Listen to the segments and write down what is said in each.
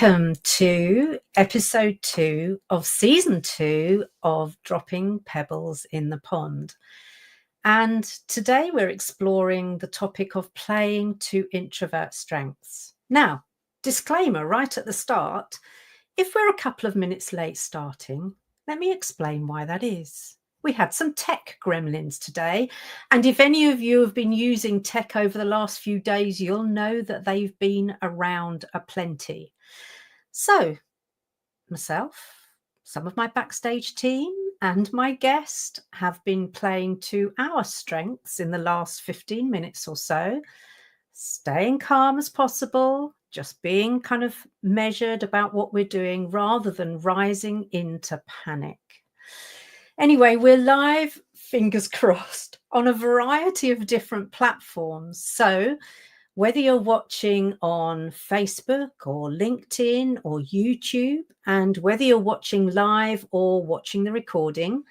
Welcome to episode 2 of season 2 of Dropping Pebbles in the Pond. And today we're exploring the topic of playing to introvert strengths. Now, disclaimer right at the start, if we're a couple of minutes late starting, let me explain why that is. We had some tech gremlins today, and if any of you have been using tech over the last few days, you'll know that they've been around aplenty. So, myself, some of my backstage team, and my guest have been playing to our strengths in the last 15 minutes or so, staying calm as possible, just being kind of measured about what we're doing rather than rising into panic. Anyway, we're live, fingers crossed, on a variety of different platforms. So whether you're watching on Facebook or LinkedIn or YouTube, and whether you're watching live or watching the recording,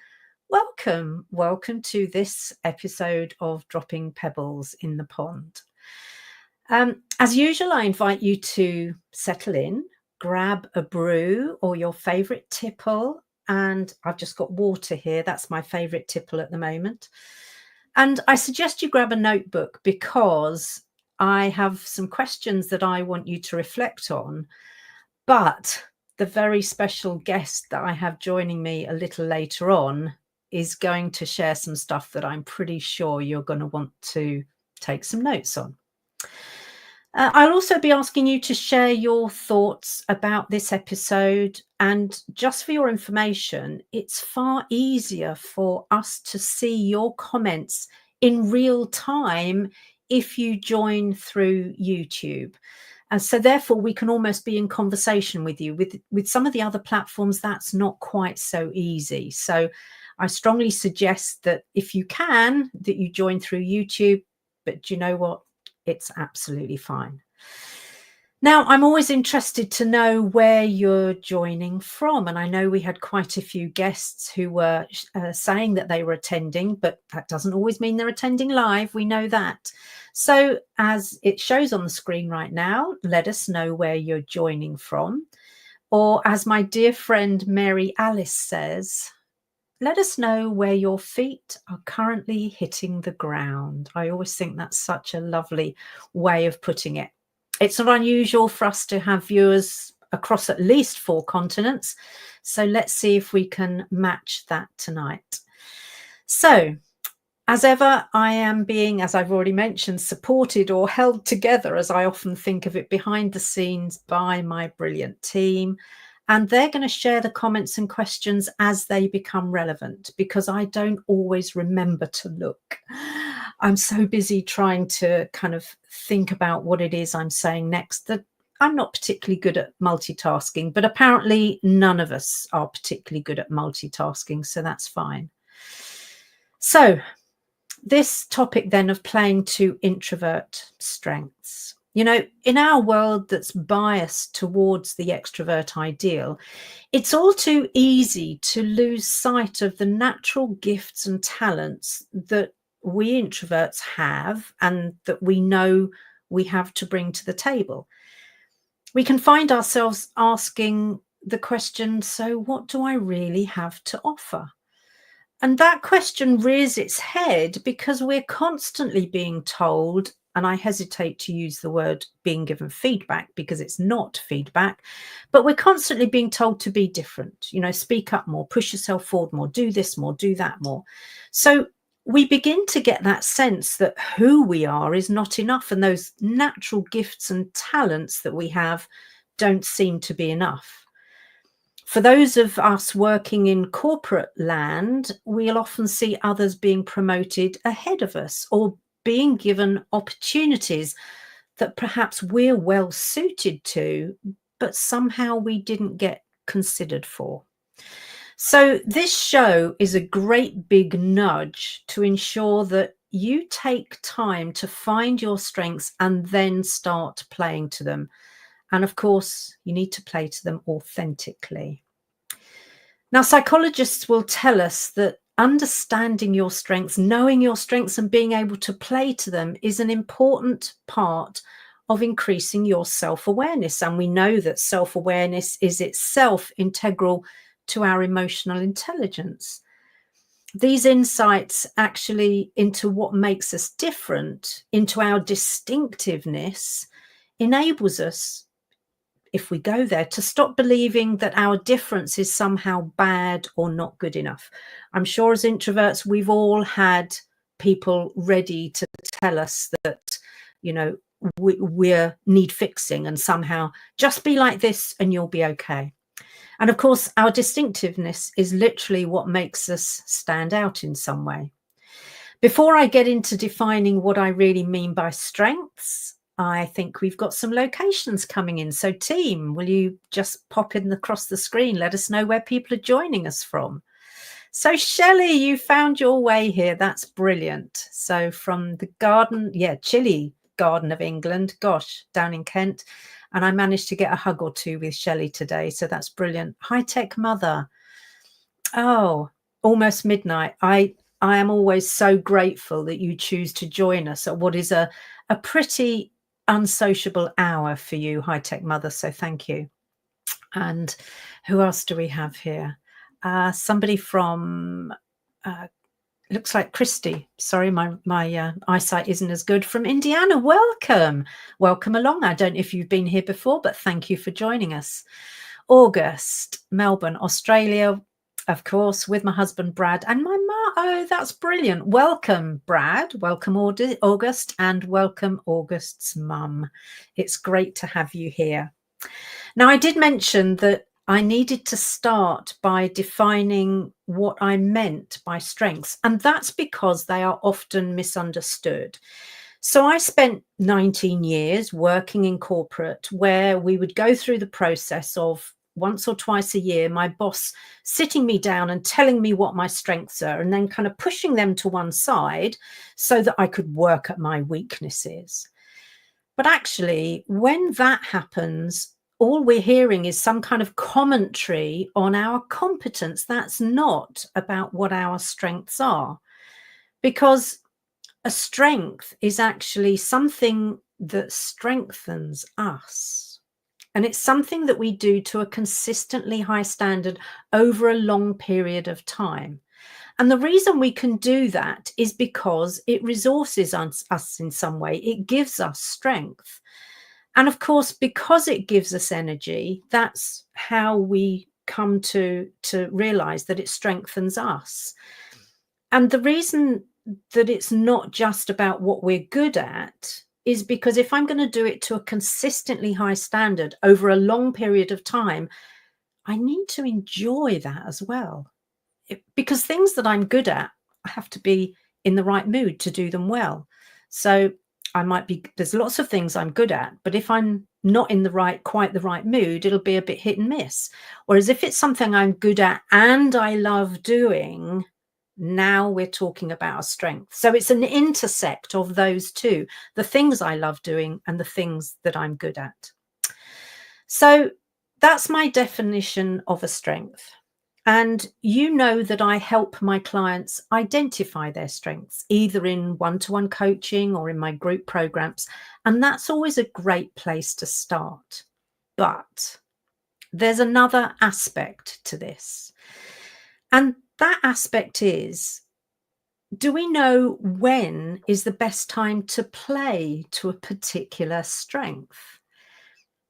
welcome to this episode of Dropping Pebbles in the Pond. As usual, I invite you to settle in, grab a brew or your favorite tipple. And I've just got water here. That's my favorite tipple at the moment. And I suggest you grab a notebook because I have some questions that I want you to reflect on. But the very special guest that I have joining me a little later on is going to share some stuff that I'm pretty sure you're going to want to take some notes on. I'll also be asking you to share your thoughts about this episode. And just for your information, it's far easier for us to see your comments in real time if you join through YouTube. And so therefore, we can almost be in conversation with you. With some of the other platforms, that's not quite so easy. So I strongly suggest that if you can, that you join through YouTube. But do you know what? It's absolutely fine. Now, I'm always interested to know where you're joining from. And I know we had quite a few guests who were saying that they were attending, but that doesn't always mean they're attending live. We know that. So as it shows on the screen right now, let us know where you're joining from. Or as my dear friend Mary Alice says, let us know where your feet are currently hitting the ground. I always think that's such a lovely way of putting it. It's not unusual for us to have viewers across at least 4 continents. So let's see if we can match that tonight. So as ever, I am being, as I've already mentioned, supported or held together, as I often think of it, behind the scenes by my brilliant team. And they're going to share the comments and questions as they become relevant, because I don't always remember to look. I'm so busy trying to kind of think about what it is I'm saying next that I'm not particularly good at multitasking, but apparently none of us are particularly good at multitasking, so that's fine. So this topic then of playing to introvert strengths. You know, in our world that's biased towards the extrovert ideal, it's all too easy to lose sight of the natural gifts and talents that we introverts have and that we know we have to bring to the table. We can find ourselves asking the question, so what do I really have to offer? And that question rears its head because we're constantly being told, and I hesitate to use the word being given feedback because it's not feedback, but we're constantly being told to be different, you know, speak up more, push yourself forward more, do this more, do that more. So we begin to get that sense that who we are is not enough, and those natural gifts and talents that we have don't seem to be enough. For those of us working in corporate land, we'll often see others being promoted ahead of us or being given opportunities that perhaps we're well suited to, but somehow we didn't get considered for. So this show is a great big nudge to ensure that you take time to find your strengths and then start playing to them. And of course, you need to play to them authentically. Now, psychologists will tell us that understanding your strengths, knowing your strengths and being able to play to them is an important part of increasing your self-awareness. And we know that self-awareness is itself integral to our emotional intelligence. These insights actually into what makes us different, into our distinctiveness, enables us, if we go there, to stop believing that our difference is somehow bad or not good enough. I'm sure as introverts, we've all had people ready to tell us that, you know, we need fixing, and somehow just be like this and you'll be okay. And of course, our distinctiveness is literally what makes us stand out in some way. Before I get into defining what I really mean by strengths, I think we've got some locations coming in. So team, will you just pop in across the screen? Let us know where people are joining us from. So Shelley, you found your way here. That's brilliant. So from the garden, chilly garden of England, gosh, down in Kent. And I managed to get a hug or two with Shelley today. So that's brilliant. High-tech mother. Oh, almost midnight. I am always so grateful that you choose to join us at what is a pretty unsociable hour for you, high-tech mother. So thank you. And who else do we have here? Somebody from, looks like Christy. Sorry, my eyesight isn't as good. From Indiana. Welcome along. I don't know if you've been here before, but thank you for joining us. August, Melbourne, Australia, of course, with my husband Brad and my mum. Oh, that's brilliant. Welcome, Brad. Welcome, August, and welcome, August's mum. It's great to have you here. Now, I did mention that I needed to start by defining what I meant by strengths, and that's because they are often misunderstood. So I spent 19 years working in corporate, where we would go through the process of once or twice a year, my boss sitting me down and telling me what my strengths are, and then kind of pushing them to one side so that I could work at my weaknesses. But actually, when that happens, all we're hearing is some kind of commentary on our competence. That's not about what our strengths are, because a strength is actually something that strengthens us. And it's something that we do to a consistently high standard over a long period of time. And the reason we can do that is because it resources us in some way. It gives us strength. And of course, because it gives us energy, that's how we come to realize that it strengthens us. And the reason that it's not just about what we're good at is because if I'm going to do it to a consistently high standard over a long period of time, I need to enjoy that as well. Because things that I'm good at, I have to be in the right mood to do them well. So there's lots of things I'm good at, but if I'm not in quite the right mood, it'll be a bit hit and miss. Whereas if it's something I'm good at and I love doing, now we're talking about a strength. So it's an intersect of those two, the things I love doing and the things that I'm good at. So that's my definition of a strength. And you know that I help my clients identify their strengths, either in one-to-one coaching or in my group programs. And that's always a great place to start. But there's another aspect to this. And that aspect is, do we know when is the best time to play to a particular strength?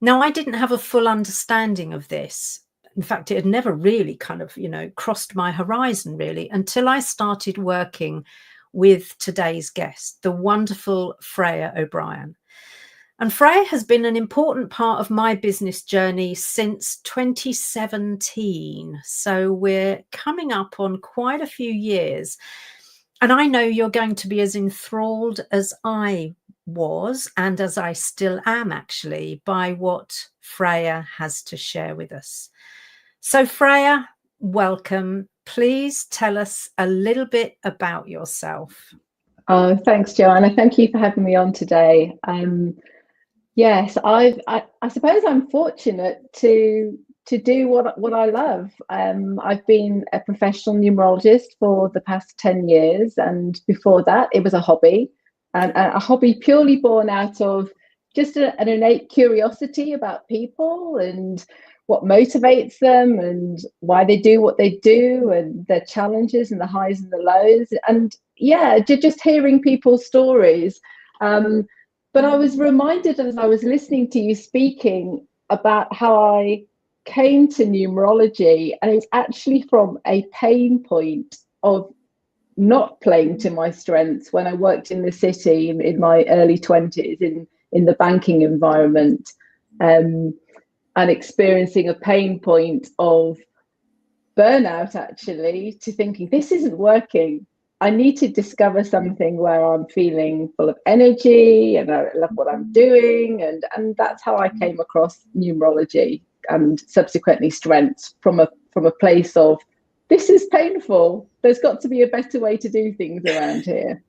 Now, I didn't have a full understanding of this. In fact, it had never really kind of, crossed my horizon really until I started working with today's guest, the wonderful Frea O'Brien. And Frea has been an important part of my business journey since 2017. So we're coming up on quite a few years. And I know you're going to be as enthralled as I was, and as I still am actually, by what Frea has to share with us. So Frea, welcome. Please tell us a little bit about yourself. Oh, thanks, Joanna. Thank you for having me on today. Yes, I suppose I'm fortunate to do what I love. I've been a professional numerologist for the past 10 years, and before that, it was a hobby, and a hobby purely born out of just an innate curiosity about people and what motivates them and why they do what they do and their challenges and the highs and the lows. And yeah, just hearing people's stories. But I was reminded as I was listening to you speaking about how I came to numerology, and it's actually from a pain point of not playing to my strengths when I worked in the city in my early 20s in the banking environment, and experiencing a pain point of burnout, actually, to thinking this isn't working. I need to discover something where I'm feeling full of energy and I love what I'm doing. And that's how I came across numerology and subsequently strengths from a place of, this is painful. There's got to be a better way to do things around here.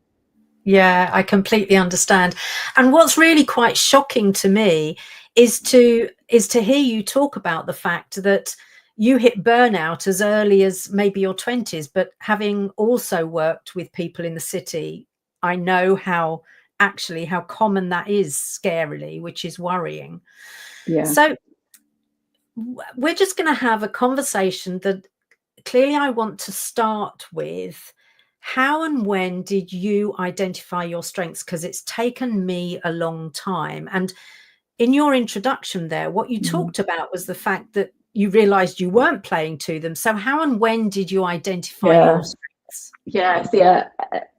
Yeah, I completely understand. And what's really quite shocking to me is to hear you talk about the fact that you hit burnout as early as maybe your 20s, but having also worked with people in the city, I know how common that is, scarily, which is worrying. Yeah. So we're just going to have a conversation that clearly I want to start with. How and when did you identify your strengths? Because it's taken me a long time. And in your introduction there, what you talked about was the fact that you realized you weren't playing to them. So how and when did you identify your strengths? Yes, yeah.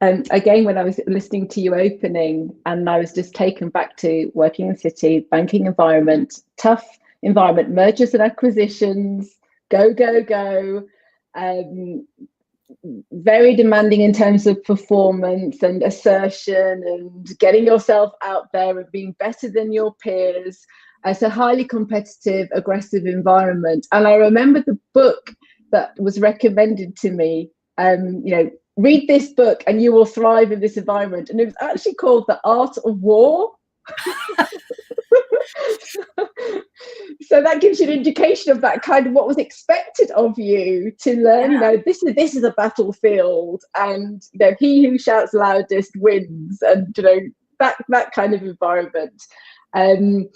And again, when I was listening to you opening, and I was just taken back to working in the city, banking environment, tough environment, mergers and acquisitions, go, go, go. Very demanding in terms of performance and assertion and getting yourself out there and being better than your peers. It's a highly competitive, aggressive environment. And I remember the book that was recommended to me, read this book and you will thrive in this environment. And it was actually called The Art of War. So that gives you an indication of that kind of what was expected of you to learn. This is a battlefield, and he who shouts loudest wins, and that kind of environment. And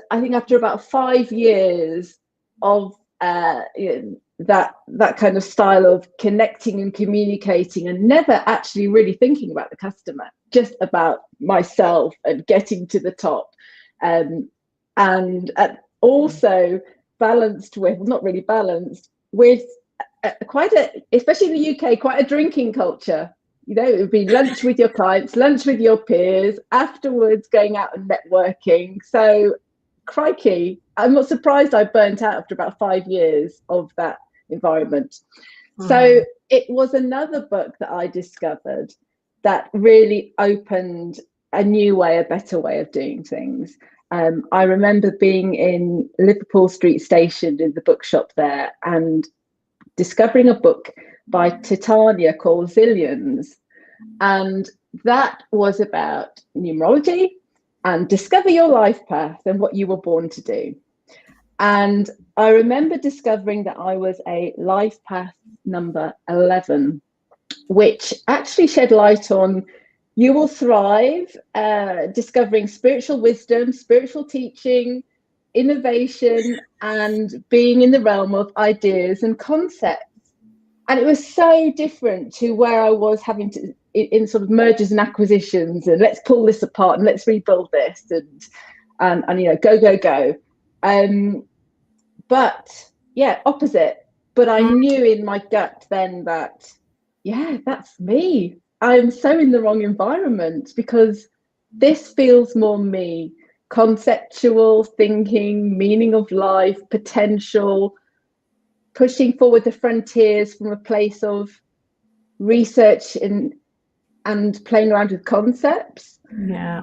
I think after about 5 years of that kind of style of connecting and communicating, and never actually really thinking about the customer, just about myself and getting to the top. And also balanced with, not really balanced, with especially in the UK, quite a drinking culture. It would be lunch with your clients, lunch with your peers, afterwards going out and networking. So, crikey, I'm not surprised I burnt out after about 5 years of that environment. So it was another book that I discovered that really opened a new way, a better way of doing things. I remember being in Liverpool Street Station in the bookshop there and discovering a book by Titania called Zillions. And that was about numerology and discover your life path and what you were born to do. And I remember discovering that I was a life path number 11, which actually shed light on you will thrive, discovering spiritual wisdom, spiritual teaching, innovation, and being in the realm of ideas and concepts. And it was so different to where I was having to, in sort of mergers and acquisitions, and let's pull this apart and let's rebuild this, and go, go, go. But yeah, opposite. But I knew in my gut then that, yeah, that's me. I'm so in the wrong environment, because this feels more me. Conceptual thinking, meaning of life, potential, pushing forward the frontiers from a place of research and playing around with concepts. Yeah.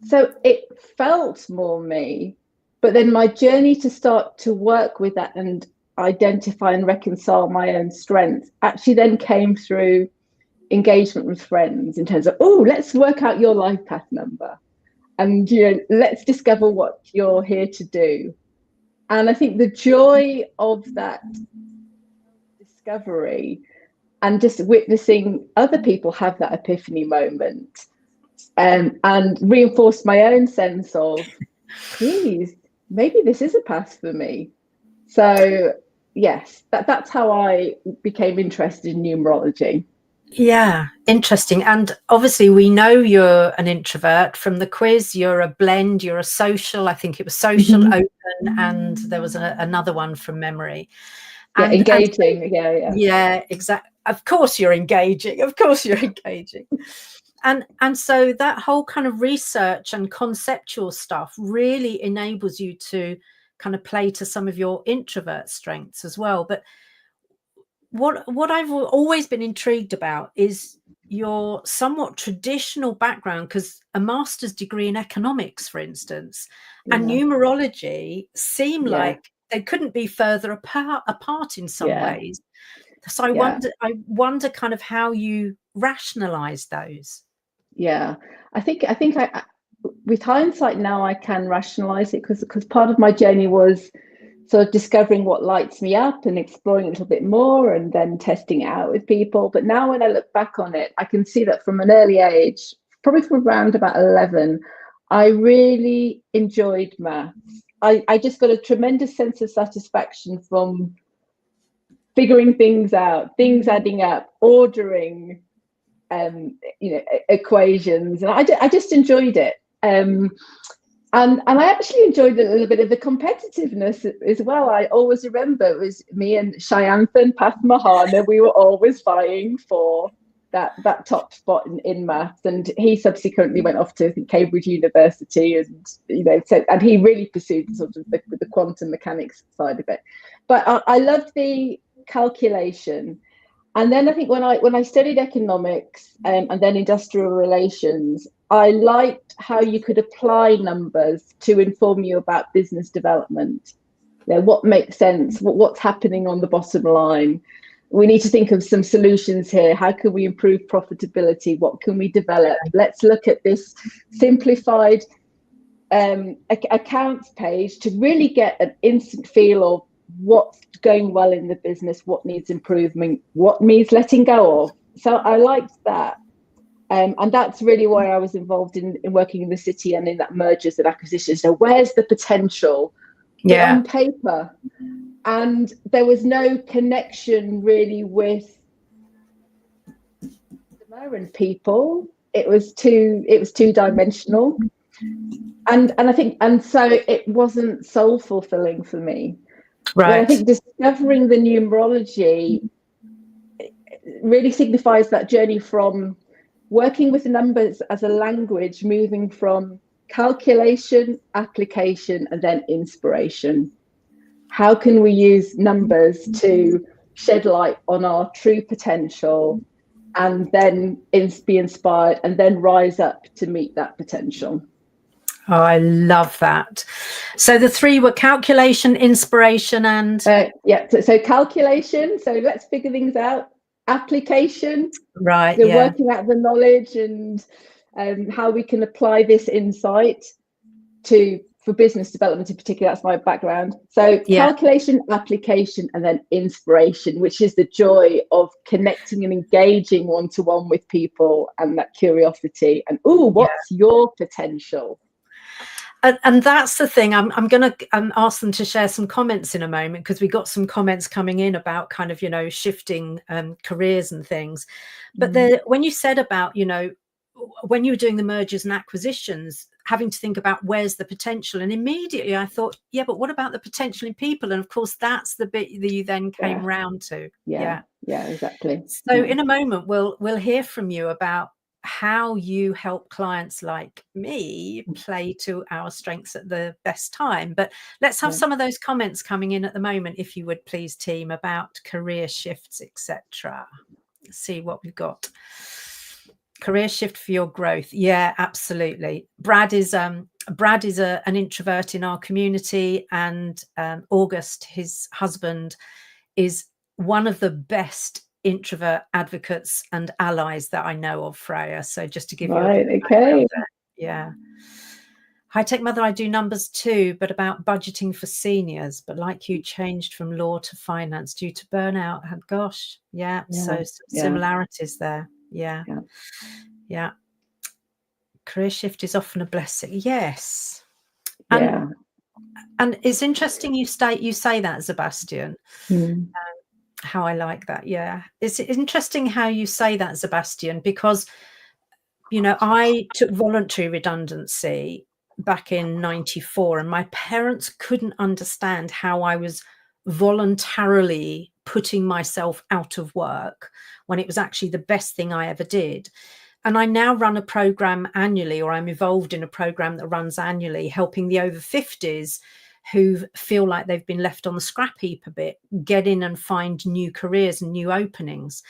So it felt more me. But then my journey to start to work with that and identify and reconcile my own strengths actually then came through engagement with friends, in terms of, let's work out your life path number, and let's discover what you're here to do. And I think the joy of that discovery and just witnessing other people have that epiphany moment and reinforced my own sense of, geez, maybe this is a path for me. So yes, that's how I became interested in numerology. Yeah, interesting. And obviously, we know you're an introvert from the quiz. You're a blend, you're a social. I think it was social, Mm-hmm. open, and there was another one from memory. Yeah, And so, engaging. yeah, exactly. Of course, you're engaging. Of course, you're engaging. And so that whole kind of research and conceptual stuff really enables you to kind of play to some of your introvert strengths as well. But what I've always been intrigued about is your somewhat traditional background, because a master's degree in economics, for instance, and Yeah, numerology seem yeah, like they couldn't be further apart in some yeah, ways. So I yeah, wonder kind of how you rationalize those. yeah. I think with hindsight now, I can rationalize it because part of my journey was sort of discovering what lights me up and exploring a little bit more and then testing it out with people. But now when I look back on it, I can see that from an early age, probably from around about 11, I really enjoyed maths. I just got a tremendous sense of satisfaction from figuring things out, things adding up, ordering, equations, and I just enjoyed it. And I actually enjoyed a little bit of the competitiveness as well. I always remember it was me and Shayanthan Pathmahana. We were always vying for that top spot in maths, and he subsequently went off to Cambridge University, and and he really pursued sort of the quantum mechanics side of it. But I loved the calculation. And then I think when I studied economics and then industrial relations, I liked how you could apply numbers to inform you about business development. What makes sense? What's happening on the bottom line? We need to think of some solutions here. How can we improve profitability? What can we develop? Let's look at this simplified accounts page to really get an instant feel of what's going well in the business, what needs improvement, what needs letting go of. So I liked that. And that's really why I was involved in working in the city and in that mergers and acquisitions. So where's the potential? But on paper, and there was no connection really with customer and people. It was two-dimensional. And I think, and so it wasn't soul fulfilling for me. When I Right. think discovering the numerology really signifies that journey from working with numbers as a language, moving from calculation, application, and then inspiration. How can we use numbers to shed light on our true potential and then be inspired and then rise up to meet that potential? Oh, I love that. So the three were calculation, inspiration, and so calculation. So let's figure things out. Application. right. They're Yeah. working out the knowledge and how we can apply this insight for business development in particular. That's my background. So calculation, application, and then inspiration, which is the joy of connecting and engaging one-to-one with people and that curiosity and what's your potential? And that's the thing. I'm going to ask them to share some comments in a moment, because we got some comments coming in about kind of, shifting careers and things. But when you said about, when you were doing the mergers and acquisitions, having to think about where's the potential, and immediately I thought, yeah, but what about the potential in people? And of course, that's the bit that you then came round to. Yeah, exactly. So in a moment, we'll hear from you about how you help clients like me play to our strengths at the best time. But let's have some of those comments coming in at the moment, if you would please, team, about career shifts, etc. See what we've got. Career shift for your growth. Yeah, absolutely. Brad is an introvert in our community, and August, his husband, is one of the best introvert advocates and allies that I know of, Freya. So just to give you a bit of background there. Yeah. High Tech Mother, I do numbers too, but about budgeting for seniors. But like you, changed from law to finance due to burnout. Gosh, so some similarities there. Yeah. Career shift is often a blessing. Yes. Yeah. And it's interesting you say that, Sebastian. Mm. How I like that. Yeah. It's interesting how you say that, Sebastian, because, you know, I took voluntary redundancy back in 94, and my parents couldn't understand how I was voluntarily putting myself out of work when it was actually the best thing I ever did. And I now run a program annually, or I'm involved in a program that runs annually, helping the over 50s who feel like they've been left on the scrap heap a bit, get in and find new careers and new openings.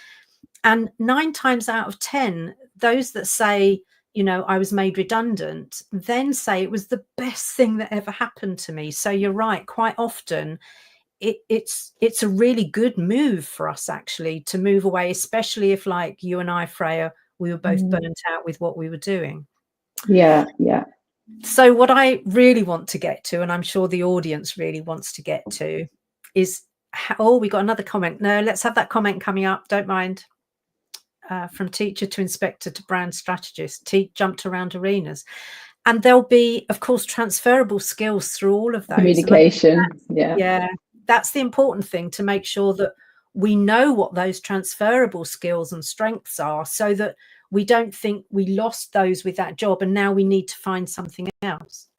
And 9 times out of 10, those that say, you know, I was made redundant, then say it was the best thing that ever happened to me. So you're right, quite often it's a really good move for us actually to move away, especially if, like you and I, Freya, we were both burnt out with what we were doing. Yeah. So what I really want to get to, and I'm sure the audience really wants to get to, is we got another comment. No, let's have that comment coming up. Don't mind. From teacher to inspector to brand strategist, jumped around arenas. And there'll be, of course, transferable skills through all of those. Communication. Yeah. That's the important thing, to make sure that we know what those transferable skills and strengths are, so that we don't think we lost those with that job and now we need to find something else.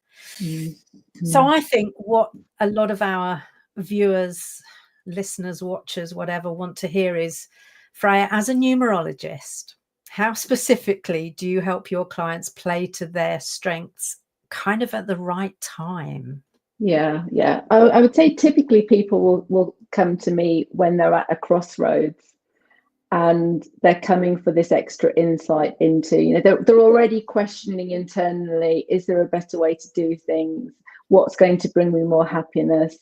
So I think what a lot of our viewers, listeners, watchers, whatever, want to hear is, Freya, as a numerologist, how specifically do you help your clients play to their strengths kind of at the right time? Yeah. I would say typically people will come to me when they're at a crossroads and they're coming for this extra insight into, you know, they're already questioning internally, is there a better way to do things? What's going to bring me more happiness?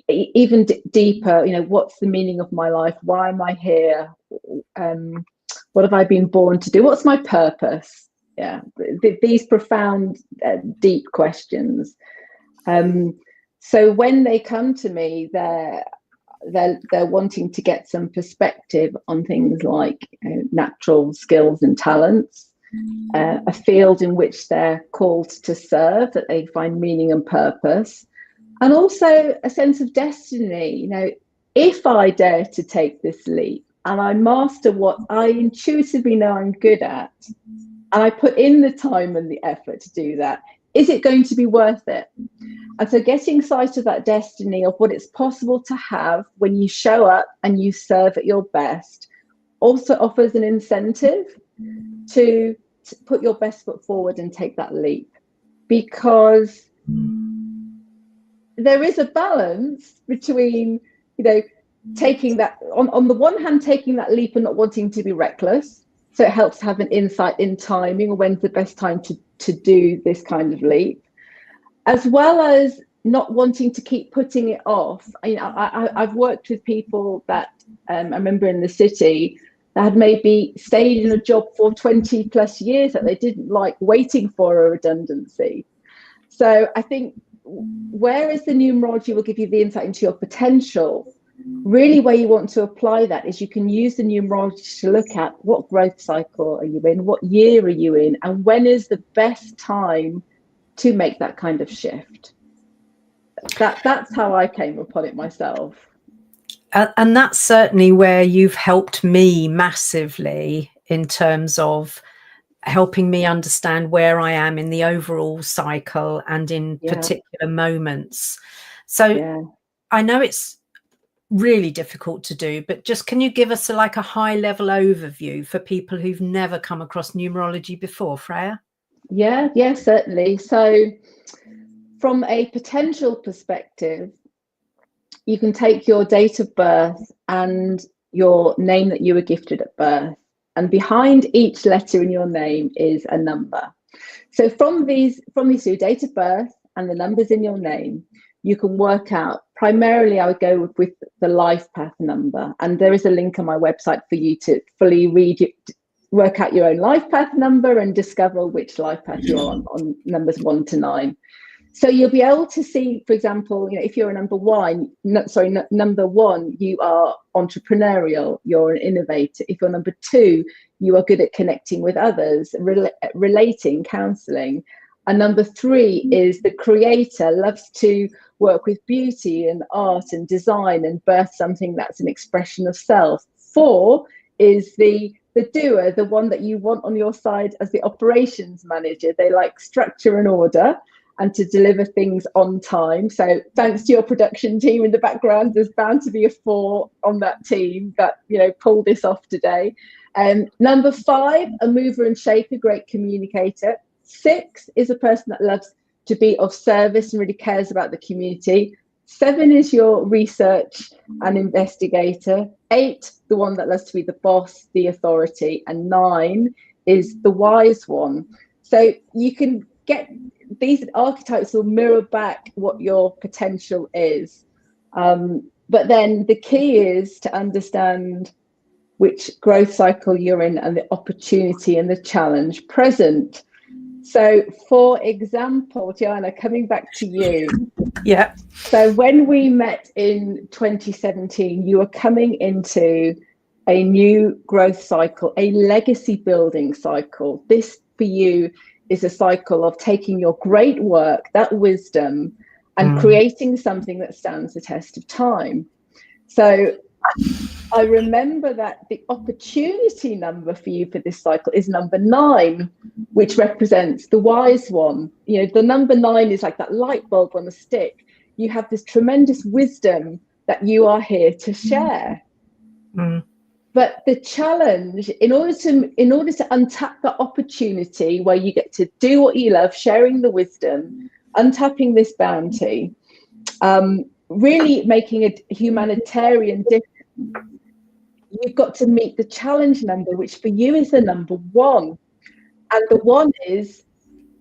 Even deeper, you know, what's the meaning of my life? Why am I here? What have I been born to do? What's my purpose? Yeah, these profound, deep questions. So when they come to me, they're wanting to get some perspective on things like, you know, natural skills and talents, a field in which they're called to serve, that they find meaning and purpose, and also a sense of destiny. You know, if I dare to take this leap and I master what I intuitively know I'm good at, and I put in the time and the effort to do that, is it going to be worth it? And so getting sight of that destiny, of what it's possible to have when you show up and you serve at your best, also offers an incentive to put your best foot forward and take that leap. Because there is a balance between, you know, taking that, on the one hand, taking that leap and not wanting to be reckless. So it helps to have an insight in timing, or when's the best time to do this kind of leap, as well as not wanting to keep putting it off. I've worked with people that I remember in the city that had maybe stayed in a job for 20 plus years that they didn't like, waiting for a redundancy. So I think whereas the numerology will give you the insight into your potential, really where you want to apply that is you can use the numerology to look at what growth cycle are you in, what year are you in, and when is the best time to make that kind of shift. That's how I came upon it myself. And that's certainly where you've helped me massively, in terms of helping me understand where I am in the overall cycle and in particular moments. So I know it's really difficult to do, but just can you give us a high level overview for people who've never come across numerology before, Freya? Yeah, certainly. So from a potential perspective, you can take your date of birth and your name that you were gifted at birth, and behind each letter in your name is a number. So from these two, date of birth and the numbers in your name, you can work out, primarily I would go with the life path number, and there is a link on my website for you to fully read it, work out your own life path number and discover which life path you're on numbers 1 to 9. So you'll be able to see, for example, if you're a number one, you are entrepreneurial, you're an innovator. If you're number two, you are good at connecting with others, relating, counselling. And number three is the creator, loves to work with beauty and art and design and birth something that's an expression of self. Four is the doer, the one that you want on your side as the operations manager. They like structure and order and to deliver things on time. So thanks to your production team in the background, there's bound to be a 4 on that team that, pulled this off today. Number 5, a mover and shaker, great communicator. 6 is a person that loves to be of service and really cares about the community. 7 is your research and investigator. 8, the one that loves to be the boss, the authority. And 9 is the wise one. So you can get these archetypes will mirror back what your potential is. But then the key is to understand which growth cycle you're in and the opportunity and the challenge present. So, for example, Gianna, coming back to you. Yeah. So when we met in 2017, you were coming into a new growth cycle, a legacy building cycle. This for you is a cycle of taking your great work, that wisdom, and creating something that stands the test of time. So I remember that the opportunity number for you for this cycle is number 9, which represents the wise one. The number 9 is like that light bulb on a stick. You have this tremendous wisdom that you are here to share. But the challenge, in order to untap that opportunity where you get to do what you love, sharing the wisdom, untapping this bounty, really making a humanitarian difference, you've got to meet the challenge number, which for you is the number 1. And the 1 is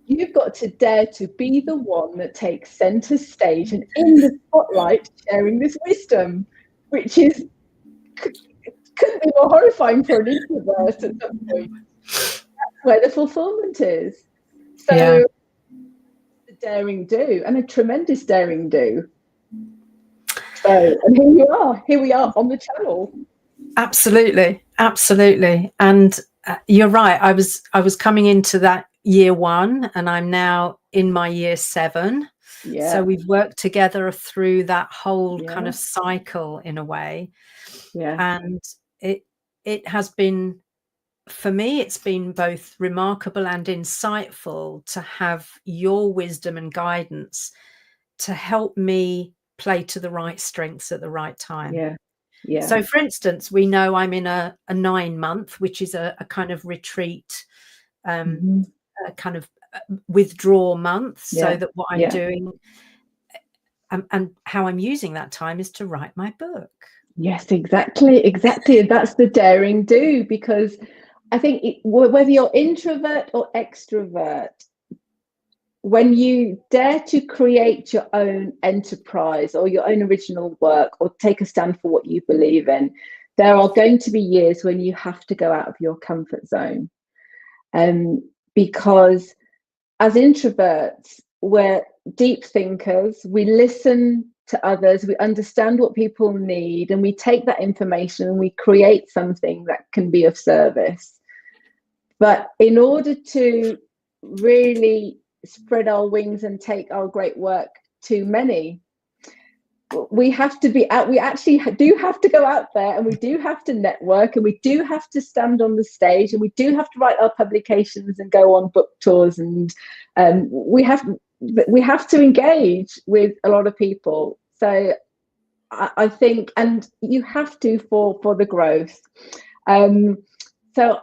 you've got to dare to be the one that takes center stage and in the spotlight sharing this wisdom, which is couldn't be more horrifying for an introvert at some point. That's where the fulfillment is. So the daring do, and a tremendous daring do. So, and here we are on the channel. Absolutely. And you're right. I was coming into that year 1 and I'm now in my year 7. Yeah. So we've worked together through that whole kind of cycle in a way. Yeah. And it has been, for me, it's been both remarkable and insightful to have your wisdom and guidance to help me play to the right strengths at the right time. Yeah. So, for instance, we know I'm in a 9-month, which is a kind of retreat, a kind of withdraw month, so that what I'm doing and how I'm using that time is to write my book. Yes, exactly. That's the daring do, because I think whether you're introvert or extrovert, when you dare to create your own enterprise or your own original work or take a stand for what you believe in, there are going to be years when you have to go out of your comfort zone. Because as introverts, we're deep thinkers, we listen to others, we understand what people need, and we take that information and we create something that can be of service. But in order to really spread our wings and take our great work to many, we have to be out. We actually do have to go out there, and we do have to network, and we do have to stand on the stage, and we do have to write our publications and go on book tours, and we have to engage with a lot of people. So I think, and you have to for the growth. So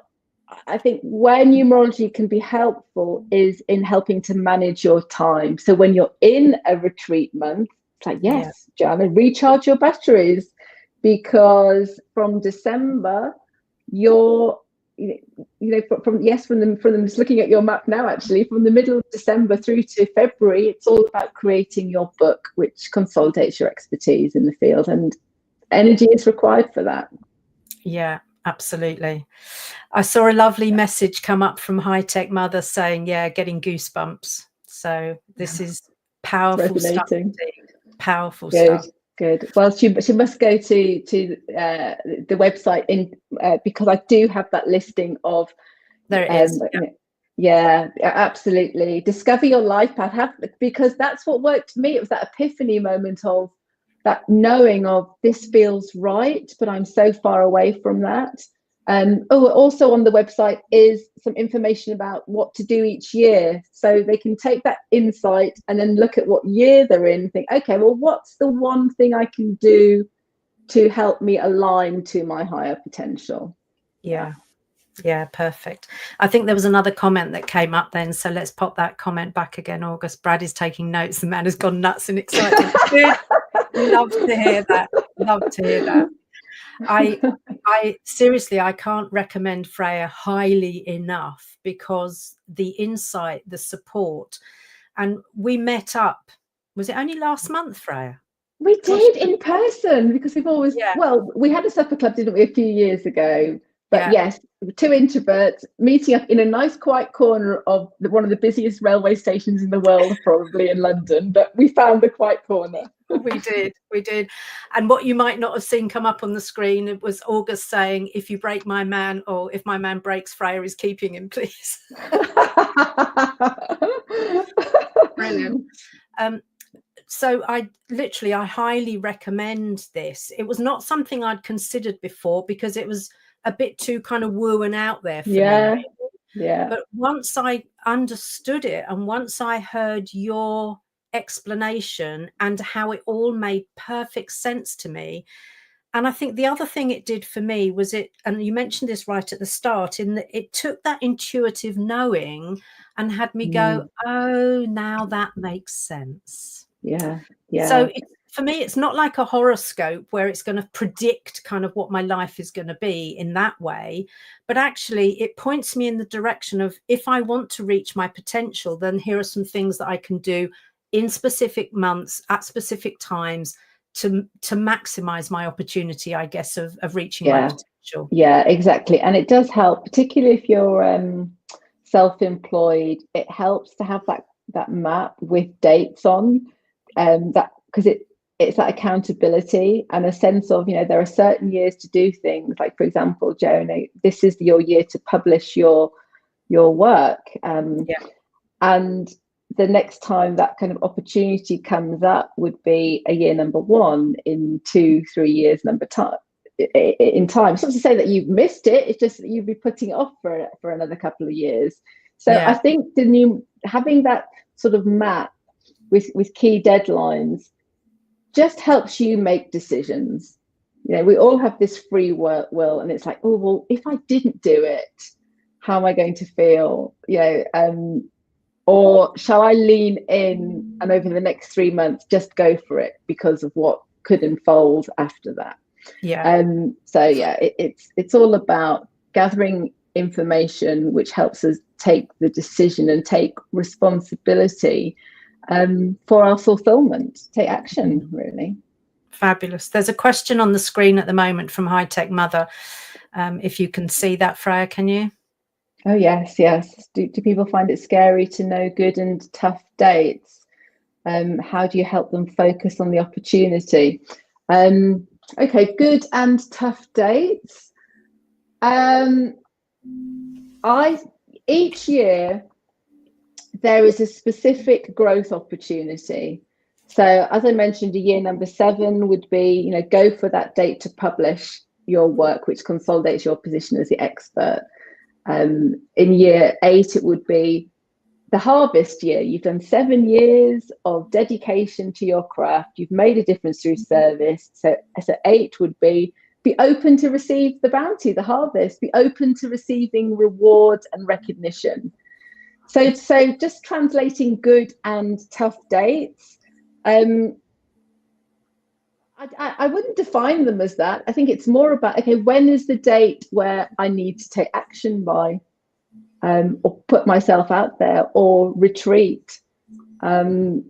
I think where numerology can be helpful is in helping to manage your time. So when you're in a retreat month, it's like, yes, Gianna, recharge your batteries, because from December, you're, from them just looking at your map now, actually, from the middle of December through to February, it's all about creating your book, which consolidates your expertise in the field, and energy is required for that. Yeah. Absolutely. I saw a lovely message come up from High Tech Mother saying, getting goosebumps. So this is Powerful stuff resonating. indeed. Powerful Good, stuff. good. Well, she must go to the website because I do have that listing of. There it is. Yeah, absolutely. Discover your life path. Because that's what worked for me. It was that epiphany moment of that knowing of this feels right, but I'm so far away from that. Also on the website is some information about what to do each year, so they can take that insight and then look at what year they're in and think, okay, well, what's the one thing I can do to help me align to my higher potential? Yeah, perfect. I think there was another comment that came up then, so let's pop that comment back again. August, Brad is taking notes. The man has gone nuts in excitement. Good. Love to hear that. Love to hear that. I seriously, I can't recommend Freya highly enough, because the insight, the support, and we met up, was it only last month, Freya? We did in person, because we've always, Yeah. well, we had a supper club, didn't we, a few years ago? But Yeah. yes, two introverts meeting up in a nice quiet corner of one of the busiest railway stations in the world, probably in London, but we found the quiet corner. We did. And what you might not have seen come up on the screen, it was August saying, if you break my man, or if my man breaks, Freya is keeping him, please. Brilliant. So I highly recommend this. It was not something I'd considered before, because it was a bit too kind of woo and out there for me. Yeah. But once I understood it, and once I heard your explanation and how it all made perfect sense to me, and I think the other thing it did for me was and you mentioned this right at the start, in that it took that intuitive knowing and had me go, oh, now that makes sense. Yeah. So for me, it's not like a horoscope where it's going to predict kind of what my life is going to be in that way, but actually it points me in the direction of, if I want to reach my potential, then here are some things that I can do in specific months at specific times to maximize my opportunity, I guess, of reaching my potential. Yeah, exactly. And it does help, particularly if you're self-employed. It helps to have that map with dates on, that, because it's that accountability and a sense of, there are certain years to do things. Like, for example, Joan, this is your year to publish your work, and the next time that kind of opportunity comes up would be a year number 1 in 2-3 years in time. It's not to say that you've missed it, it's just that you'd be putting it off for another couple of years. So I think having that sort of map with key deadlines just helps you make decisions. We all have this free will, and it's like, oh, well, if I didn't do it, how am I going to feel? Or shall I lean in and over the next 3 months just go for it because of what could unfold after that? It's all about gathering information which helps us take the decision and take responsibility for our fulfillment, take action, really. Fabulous. There's a question on the screen at the moment from High Tech Mother. If you can see that, Freya, can you? Oh, yes. Do people find it scary to know good and tough dates? How do you help them focus on the opportunity? Okay, good and tough dates. Each year there is a specific growth opportunity. So as I mentioned, a year number 7 would be, go for that date to publish your work, which consolidates your position as the expert. In year 8, it would be the harvest year. You've done 7 years of dedication to your craft. You've made a difference through service. So 8 would be open to receive the bounty, the harvest, be open to receiving reward and recognition. So just translating good and tough dates. I wouldn't define them as that. I think it's more about, okay, when is the date where I need to take action by, or put myself out there, or retreat. It's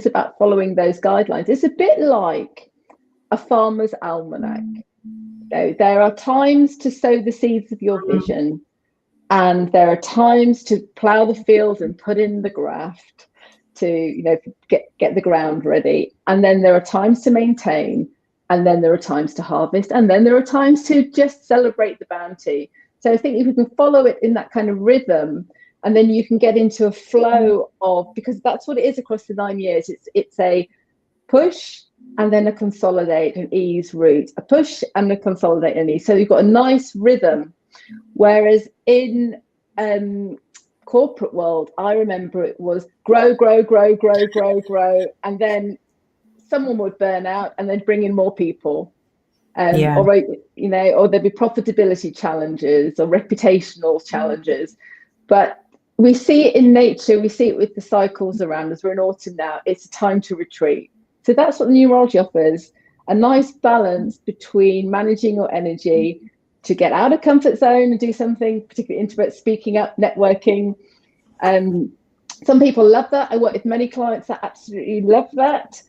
about following those guidelines. It's a bit like a farmer's almanac. There are times to sow the seeds of your vision, And there are times to plough the field and put in the graft to, you know, get the ground ready. And then there are times to maintain, and then there are times to harvest, and then there are times to just celebrate the bounty. So I think if we can follow it in that kind of rhythm, and then you can get into a flow of, because that's what it is across the 9 years. It's a push and then a consolidate and ease route, a push and a consolidate and ease. So you've got a nice rhythm. Whereas in corporate world, I remember it was grow, grow, grow, grow, grow, grow, and then someone would burn out and then bring in more people. Or, you know, or there'd be profitability challenges or reputational challenges. But we see it in nature, we see it with the cycles around us. We're in autumn now, it's a time to retreat. So that's what numerology offers, a nice balance between managing your energy to get out of comfort zone and do something, particularly introverts, speaking up, networking. Some people love that. I work with many clients that absolutely love that.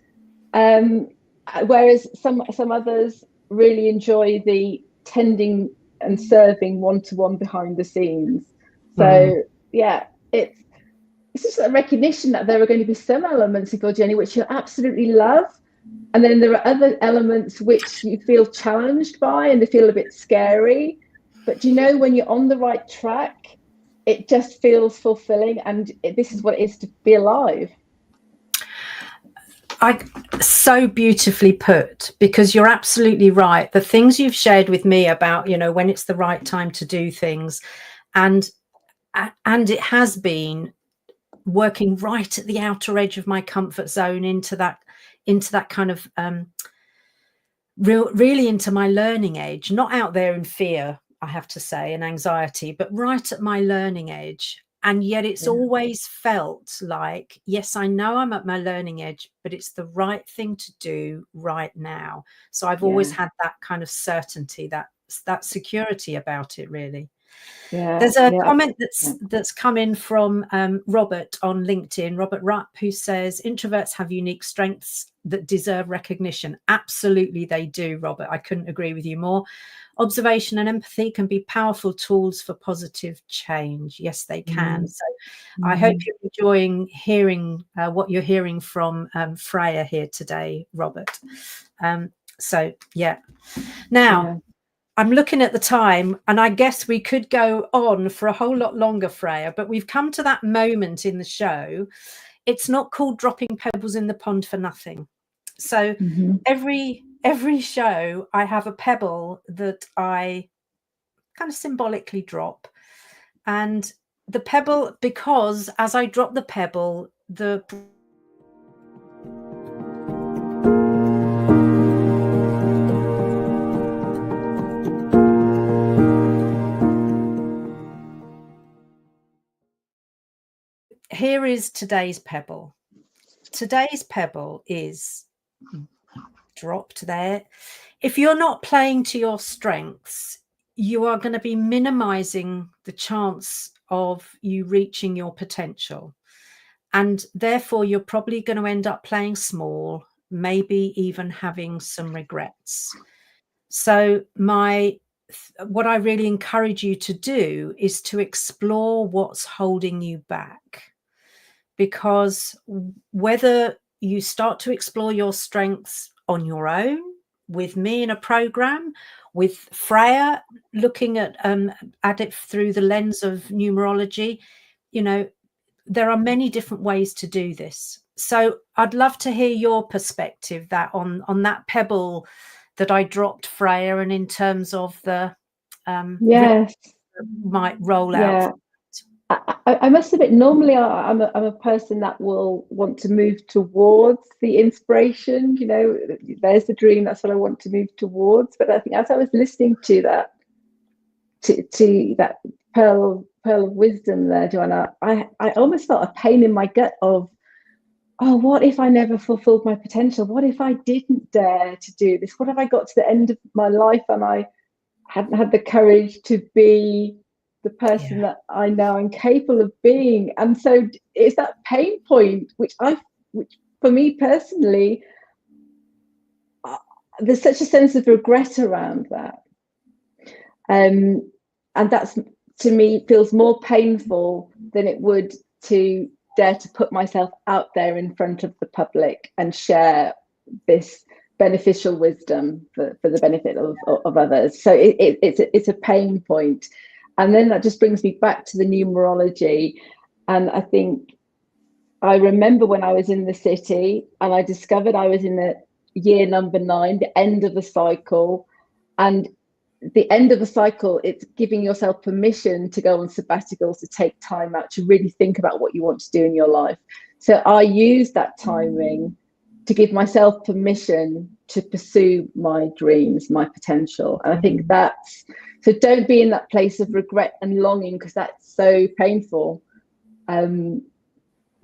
Whereas some others really enjoy the tending and serving one-to-one behind the scenes. So yeah, it's just a recognition that there are going to be some elements of your journey which you absolutely love, and then there are other elements which you feel challenged by and they feel a bit scary. But you know, when you're on the right track, it just feels fulfilling, and this is what it is to be alive. So beautifully put, because you're absolutely right. The things you've shared with me about, you know, when it's the right time to do things, and it has been working right at the outer edge of my comfort zone into that kind of really into my learning edge, not out there in fear, I have to say, and anxiety, but right at my learning edge. And yet it's always felt like, yes, I know I'm at my learning edge, but it's the right thing to do right now. So I've always had that kind of certainty, that security about it, really. There's a comment that's come in from Robert on LinkedIn, Robert Rupp, who says introverts have unique strengths that deserve recognition. Absolutely they do, Robert. I couldn't agree with you more. Observation and empathy can be powerful tools for positive change. Yes, they can. So I hope you're enjoying hearing what you're hearing from Freya here today, Robert. So yeah. Now, I'm looking at the time, and I guess we could go on for a whole lot longer, Freya, but we've come to that moment in the show. It's not called dropping pebbles in the pond for nothing. So every show I have a pebble that I kind of symbolically drop. And the pebble, because as I drop the pebble, here is today's pebble. Today's pebble is dropped there. If you're not playing to your strengths, you are going to be minimizing the chance of you reaching your potential. And therefore, you're probably going to end up playing small, maybe even having some regrets. So what I really encourage you to do is to explore what's holding you back. Because whether you start to explore your strengths on your own, with me in a program, with Freya looking at it through the lens of numerology, you know, there are many different ways to do this. So I'd love to hear your perspective that on that pebble that I dropped, Freya, and in terms of the might roll out. I must admit, normally I'm a person that will want to move towards the inspiration. You know, there's the dream. That's what I want to move towards. But I think as I was listening to that, to that pearl of wisdom there, Joanna, I almost felt a pain in my gut of, oh, what if I never fulfilled my potential? What if I didn't dare to do this? What if I got to the end of my life and I hadn't had the courage to be the person that I know I'm capable of being? And so it's that pain point, which for me personally, there's such a sense of regret around that. And that's to me feels more painful than it would to dare to put myself out there in front of the public and share this beneficial wisdom for the benefit of others. So it's a pain point. And then that just brings me back to the numerology. And I think I remember when I was in the city and I discovered I was in the year number 9, the end of the cycle. And the end of the cycle, it's giving yourself permission to go on sabbaticals, to take time out, to really think about what you want to do in your life. So I use that timing to give myself permission to pursue my dreams, my potential. And I think that's, so don't be in that place of regret and longing, because that's so painful.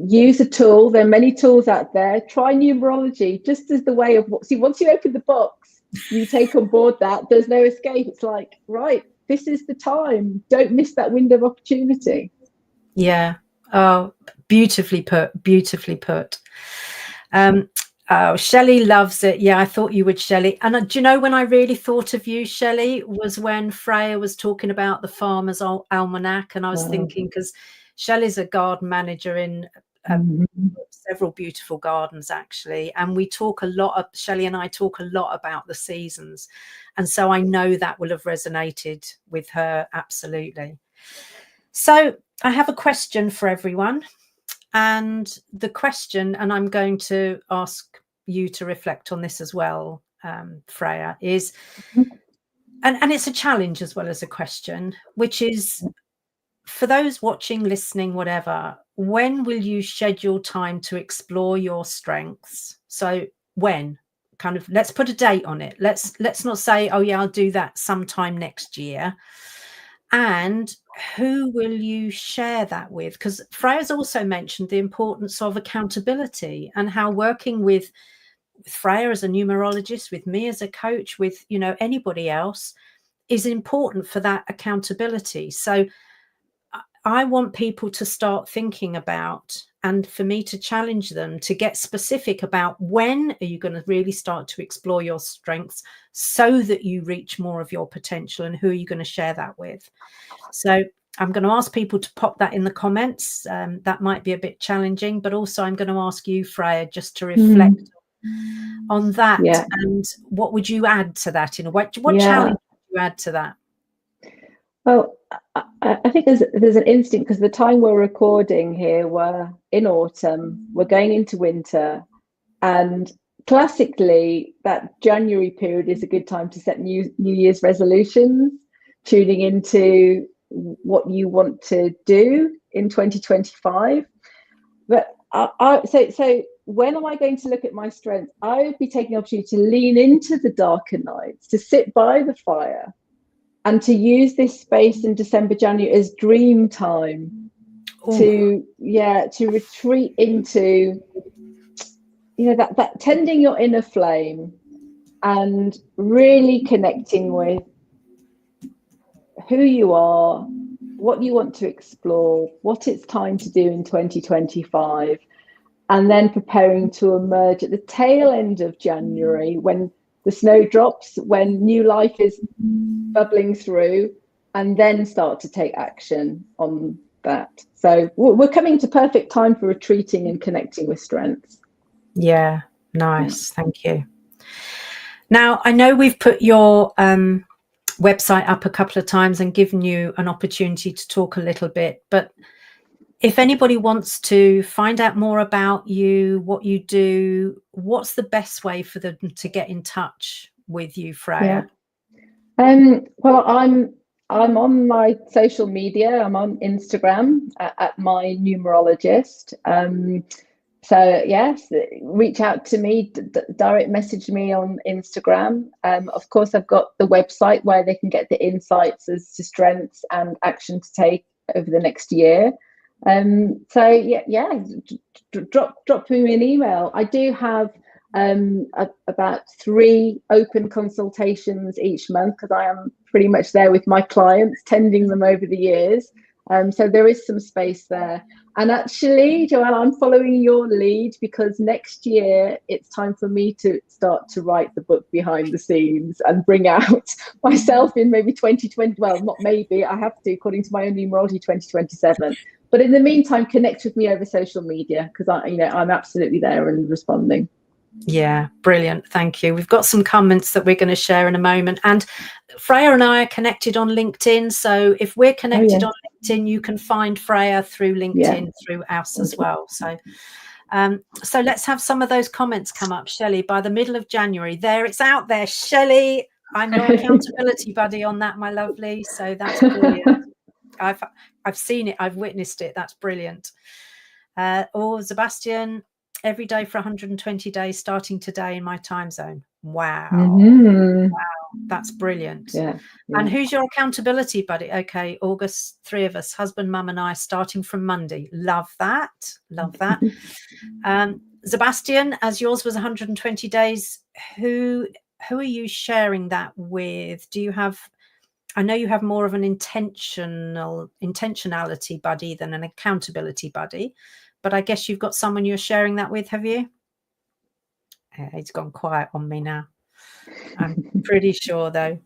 Use a tool. There are many tools out there. Try numerology just as the way of what, see, once you open the box, you take on board that, there's no escape. It's like, right, this is the time. Don't miss that window of opportunity. Yeah. Oh, beautifully put, beautifully put. Oh, Shelley loves it. Yeah, I thought you would, Shelley. And do you know when I really thought of you, Shelley, was when Freya was talking about the Farmer's Almanac. And I was thinking, because Shelley's a garden manager in several beautiful gardens, actually. And we talk a lot, Shelley and I talk a lot about the seasons. And so I know that will have resonated with her, absolutely. So I have a question for everyone. And the question, and I'm going to ask you to reflect on this as well, Freya, is, and it's a challenge as well as a question, which is, for those watching, listening, whatever, when will you schedule time to explore your strengths? So when? Kind of, let's put a date on it. Let's not say, oh yeah, I'll do that sometime next year. And who will you share that with? Because Freya's also mentioned the importance of accountability, and how working with Freya as a numerologist, with me as a coach, with, you know, anybody else, is important for that accountability. So I want people to start thinking about, and for me to challenge them to get specific about, when are you going to really start to explore your strengths so that you reach more of your potential, and who are you going to share that with? So I'm going to ask people to pop that in the comments. That might be a bit challenging, but also I'm going to ask you, Freya, just to reflect on that. Yeah. And what would you add to that? In a way, what challenge would you add to that? Well, I think there's an instinct, because the time we're recording here, we're in autumn, we're going into winter, and classically that January period is a good time to set New Year's resolutions, tuning into what you want to do in 2025. But so when am I going to look at my strengths? I would be taking the opportunity to lean into the darker nights, to sit by the fire, and to use this space in December, January as dream time. To retreat into, you know, that tending your inner flame and really connecting with who you are, what you want to explore, what it's time to do in 2025, and then preparing to emerge at the tail end of January, when the snow drops, when new life is bubbling through, and then start to take action on that. So we're coming to perfect time for retreating and connecting with strengths. Yeah, nice. Thank you. Now, I know we've put your website up a couple of times and given you an opportunity to talk a little bit, but if anybody wants to find out more about you, what you do, what's the best way for them to get in touch with you, Freya? Well, I'm on my social media. I'm on Instagram at my numerologist. So yes, reach out to me, direct message me on Instagram. Of course, I've got the website where they can get the insights as to strengths and action to take over the next year. So drop me an email. I do have about 3 open consultations each month, because I am pretty much there with my clients, tending them over the years. So there is some space there. And actually, Joanne, I'm following your lead, because next year it's time for me to start to write the book behind the scenes and bring out myself in maybe 2020. Well, not maybe, I have to, according to my own numerology, 2027. But in the meantime, connect with me over social media, because I'm absolutely there and responding. Yeah, brilliant. Thank you. We've got some comments that we're going to share in a moment. And Freya and I are connected on LinkedIn. So if we're connected on LinkedIn, you can find Freya through LinkedIn, through us as well. So let's have some of those comments come up. Shelley, by the middle of January, it's out there. Shelley, I'm your accountability buddy on that, my lovely. So that's brilliant. I've seen it. I've witnessed it. That's brilliant. Sebastian, every day for 120 days starting today in my time zone. Wow. Wow, that's brilliant. And who's your accountability buddy? Okay, August, 3 of us, husband, mum and I, starting from Monday. Love that. Sebastian, as yours was 120 days, who are you sharing that with? Do you have, I know you have more of an intentionality buddy than an accountability buddy, but I guess you've got someone you're sharing that with, have you? He's gone quiet on me now. I'm pretty sure, though.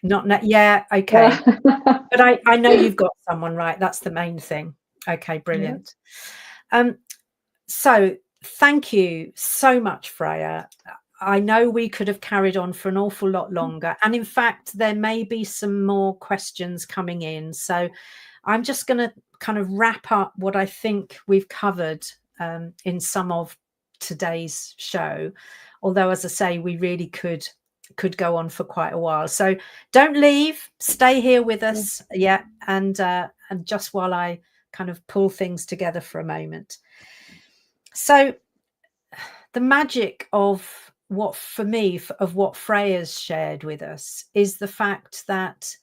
Yeah, okay. But I know you've got someone, right? That's the main thing. Okay, brilliant. So thank you so much, Freya. I know we could have carried on for an awful lot longer. And in fact, there may be some more questions coming in. So I'm just going to kind of wrap up what I think we've covered in some of today's show. Although, as I say, we really could go on for quite a while. So don't leave, stay here with us. Yeah. And just while I kind of pull things together for a moment. So the magic of what Freya's shared with us is the fact that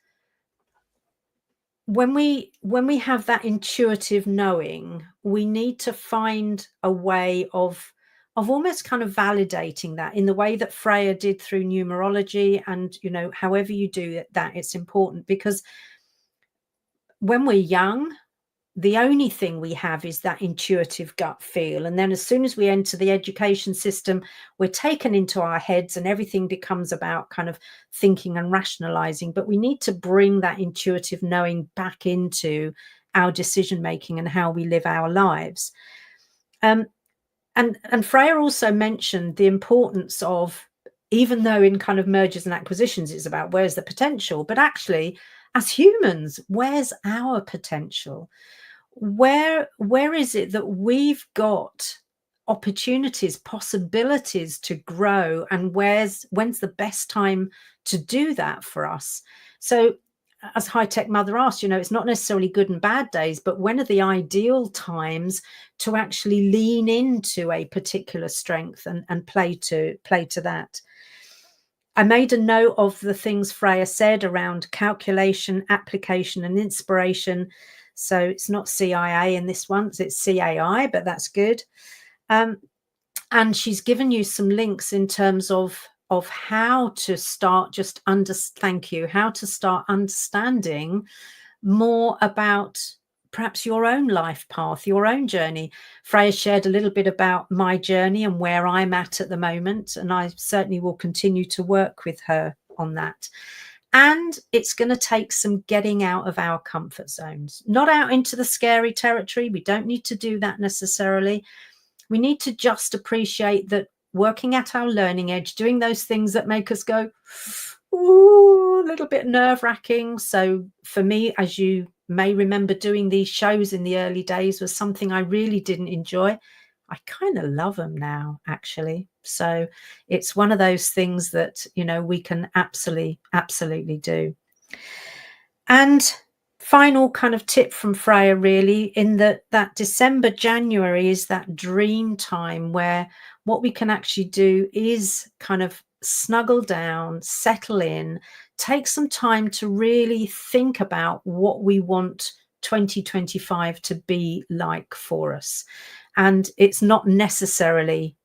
when we have that intuitive knowing, we need to find a way of almost kind of validating that in the way that Freya did through numerology. And, however you do that, it's important, because when we're young, the only thing we have is that intuitive gut feel. And then as soon as we enter the education system, we're taken into our heads and everything becomes about kind of thinking and rationalizing. But we need to bring that intuitive knowing back into our decision making and how we live our lives. And Freya also mentioned the importance of, even though in kind of mergers and acquisitions, it's about where's the potential, but actually as humans, where's our potential? Where is it that we've got opportunities, possibilities to grow, and when's the best time to do that for us? So as High Tech Mother asked, it's not necessarily good and bad days, but when are the ideal times to actually lean into a particular strength and play to that? I made a note of the things Freya said around calculation, application, and inspiration. So it's not CIA in this one, it's CAI, but that's good. And she's given you some links in terms of how to start how to start understanding more about perhaps your own life path, your own journey. Freya shared a little bit about my journey and where I'm at the moment, and I certainly will continue to work with her on that. And it's going to take some getting out of our comfort zones, not out into the scary territory. We don't need to do that necessarily. We need to just appreciate that working at our learning edge, doing those things that make us go, ooh, a little bit nerve-wracking. So for me, as you may remember, doing these shows in the early days was something I really didn't enjoy. I kind of love them now, actually. So it's one of those things that, we can absolutely do. And final kind of tip from Freya, really, in that December, January is that dream time where what we can actually do is kind of snuggle down, settle in, take some time to really think about what we want 2025 to be like for us. And it's not necessarily,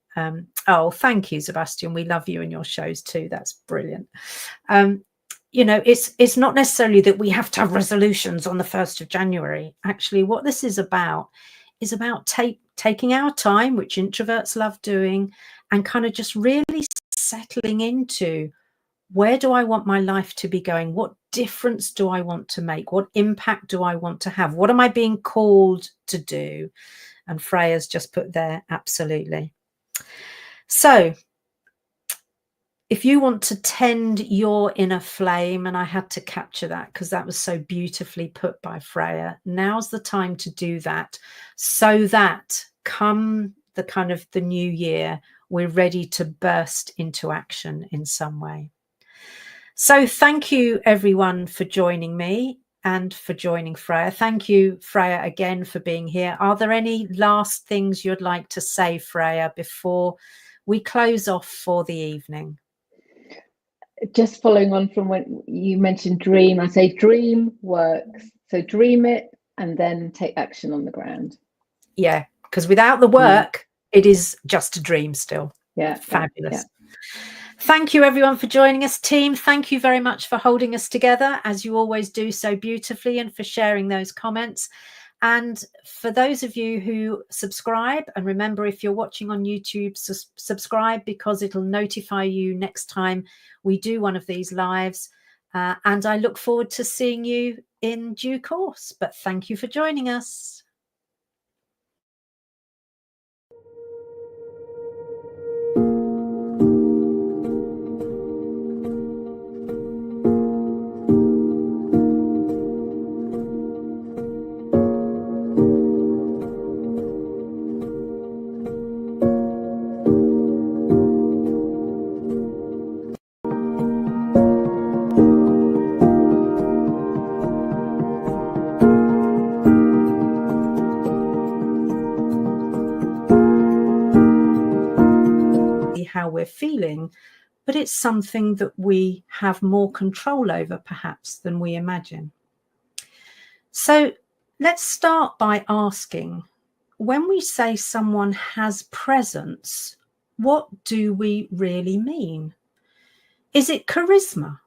oh, thank you, Sebastian. We love you and your shows too. That's brilliant. you know, it's not necessarily that we have to have resolutions on the 1st of January. Actually, what this is about taking our time, which introverts love doing, and kind of just really settling into, where do I want my life to be going? What difference do I want to make? What impact do I want to have? What am I being called to do? And Freya's just put there, absolutely. So if you want to tend your inner flame, and I had to capture that because that was so beautifully put by Freya, now's the time to do that, so that come the kind of the new year, we're ready to burst into action in some way. So thank you everyone for joining me and for joining Freya. Thank you, Freya, again for being here. Are there any last things you'd like to say, Freya, before we close off for the evening? Just following on from when you mentioned dream, I say dream works. So dream it and then take action on the ground. Yeah, because without the work, it is just a dream still. Yeah. Fabulous. Yeah. Thank you everyone for joining us, team. Thank you very much for holding us together, as you always do so beautifully, and for sharing those comments. And for those of you who subscribe, and remember, if you're watching on YouTube, subscribe, because it'll notify you next time we do one of these lives. And I look forward to seeing you in due course. But thank you for joining us. How we're feeling, but it's something that we have more control over perhaps than we imagine. So let's start by asking, when we say someone has presence, what do we really mean? Is it charisma?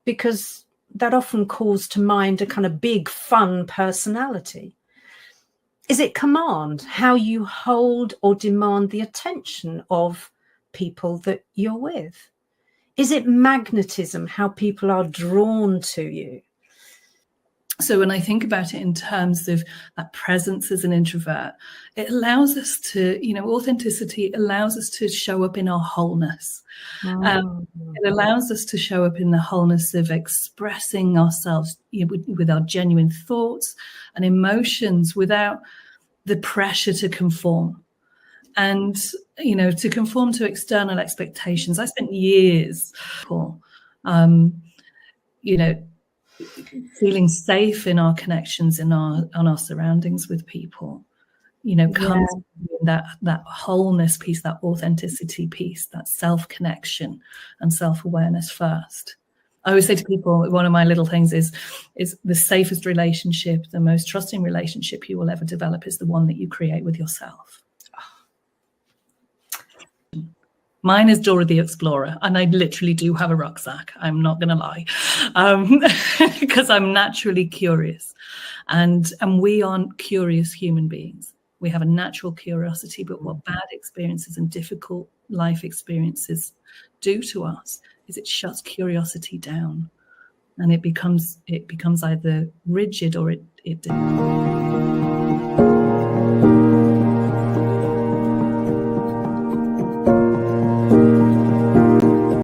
Because that often calls to mind a kind of big, fun personality. Is it command, how you hold or demand the attention of people that you're with? Is it magnetism, how people are drawn to you? So when I think about it in terms of that presence as an introvert, it allows us to, authenticity allows us to show up in our wholeness. It allows us to show up in the wholeness of expressing ourselves with our genuine thoughts and emotions without the pressure to conform. And, to conform to external expectations. I spent years, feeling safe in our connections, on our surroundings with people, comes that wholeness piece, that authenticity piece, that self-connection and self-awareness first. I always say to people, one of my little things is the safest relationship, the most trusting relationship you will ever develop is the one that you create with yourself. Mine is Dora the Explorer, and I literally do have a rucksack. I'm not going to lie, because I'm naturally curious, and we aren't curious human beings. We have a natural curiosity, but what bad experiences and difficult life experiences do to us is it shuts curiosity down, and it becomes either rigid or it